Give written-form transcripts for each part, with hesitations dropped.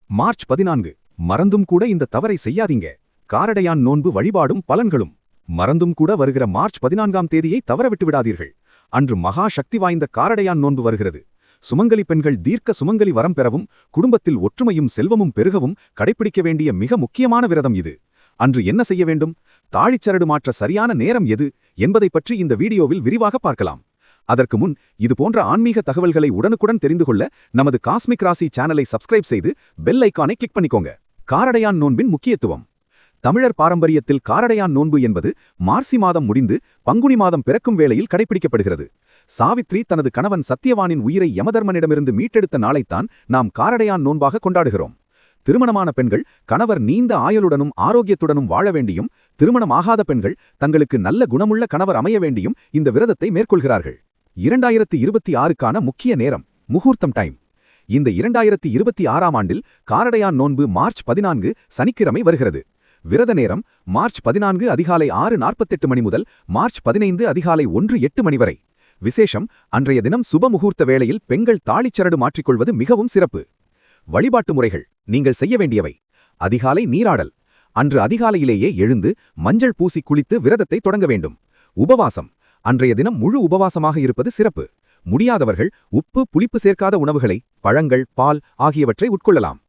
March 14 மறந்தும் கூட இந்த தவறை செய்யாதீங்க. காரடையான் நோன்பு வழிபாடும் பலன்களும். மறந்தும் கூட வருகிற மார்ச் 14ஆம் தேதியை தவறவிட்டு விடாதீர்கள். அன்று மகா சக்தி வாய்ந்த காரடையான் நோன்பு வருகிறது. சுமங்கலி பெண்கள் தீர்க்க சுமங்கலி வரம் பெறவும் குடும்பத்தில் ஒற்றுமையும் செல்வமும் பெருகவும் கடைபிடிக்க வேண்டிய மிக முக்கியமான விரதம் இது. அன்று என்ன செய்ய வேண்டும், தாழிச்சரடு மாற்ற சரியான நேரம் எது என்பதை பற்றி இந்த வீடியோவில் விரிவாக பார்க்கலாம். அதற்கு முன் இது போன்ற ஆன்மீக தகவல்களை உடனுக்குடன் தெரிந்து கொள்ள நமது காஸ்மிக் ராசி சேனலை சப்ஸ்கிரைப் செய்து பெல் ஐக்கானை கிளிக் பண்ணிக்கோங்க. காரடையான் நோன்பின் முக்கியத்துவம். தமிழர் பாரம்பரியத்தில் காரடையான் நோன்பு என்பது மார்சி மாதம் முடிந்து பங்குனி மாதம் பிறக்கும் வேளையில் கடைபிடிக்கப்படுகிறது. சாவித்ரி தனது கணவன் சத்தியவானின் உயிரை யமதர்மனிடமிருந்து மீட்டெடுத்த நாளைத்தான் நாம் காரடையான் நோன்பாக கொண்டாடுகிறோம். திருமணமான பெண்கள் கணவர் நீண்ட ஆயுளுடனும் ஆரோக்கியத்துடனும் வாழ வேண்டியும், திருமணமாகாத பெண்கள் தங்களுக்கு நல்ல குணமுள்ள கணவர் அமைய வேண்டியும் இந்த விரதத்தை மேற்கொள்கிறார்கள். 2026க்கான முக்கிய நேரம், முகூர்த்தம் டைம். இந்த 2026ஆம் ஆண்டில் காரடையான் நோன்பு மார்ச் 14 சனிக்கிழமை வருகிறது. விரத நேரம் மார்ச் 14 அதிகாலை 6:48 மணி முதல் மார்ச் 15 அதிகாலை 1:08 மணி வரை. விசேஷம், அன்றைய தினம் சுப முகூர்த்த வேளையில் பெண்கள் தாழிச்சரடு மாற்றிக்கொள்வது மிகவும் சிறப்பு. வழிபாட்டு முறைகள் நீங்கள் செய்ய வேண்டியவை. அதிகாலை நீராடல். அன்று அதிகாலையிலேயே எழுந்து மஞ்சள் பூசி குளித்து விரதத்தை தொடங்க வேண்டும். உபவாசம். அன்றைய தினம் முழு உபவாசமாக இருப்பது சிறப்பு. முடியாதவர்கள் உப்பு புளிப்பு சேர்க்காத உணவுகளை, பழங்கள், பால் ஆகியவற்றை உட்கொள்ளலாம்.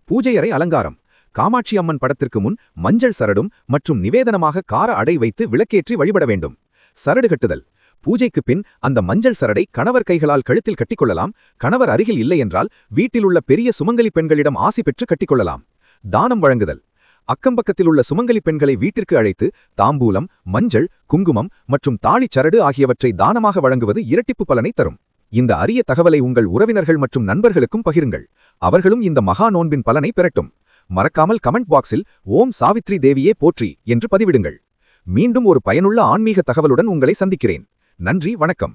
பூஜை அறை அலங்காரம். காமாட்சி அம்மன் படத்திற்கு முன் மஞ்சள் சரடும் மற்றும் நிவேதனமாக கார அடை வைத்து விளக்கேற்றி வழிபட வேண்டும். சரடு கட்டுதல். பூஜைக்கு பின் அந்த மஞ்சள் சரடை கணவர் கைகளால் கழுத்தில் கட்டிக்கொள்ளலாம். கணவர் அருகில் இல்லை என்றால் வீட்டிலுள்ள பெரிய சுமங்கலி பெண்களிடம் ஆசி பெற்று கட்டிக்கொள்ளலாம். தானம் வழங்குதல். அக்கம்பக்கத்தில் உள்ள சுமங்கலி பெண்களை வீட்டிற்கு அழைத்து தாம்பூலம், மஞ்சள், குங்குமம் மற்றும் தாழிச்சரடு ஆகியவற்றை தானமாக வழங்குவது இரட்டிப்பு பலனை தரும். இந்த அரிய தகவலை உங்கள் உறவினர்கள் மற்றும் நண்பர்களுக்கும் பகிருங்கள். அவர்களும் இந்த மகா நோன்பின் பலனை பெறட்டும். மறக்காமல் கமெண்ட் பாக்ஸில் ஓம் சாவித்ரி தேவியே போற்றி என்று பதிவிடுங்கள். மீண்டும் ஒரு பயனுள்ள ஆன்மீக தகவலுடன் உங்களை சந்திக்கிறேன். நன்றி, வணக்கம்.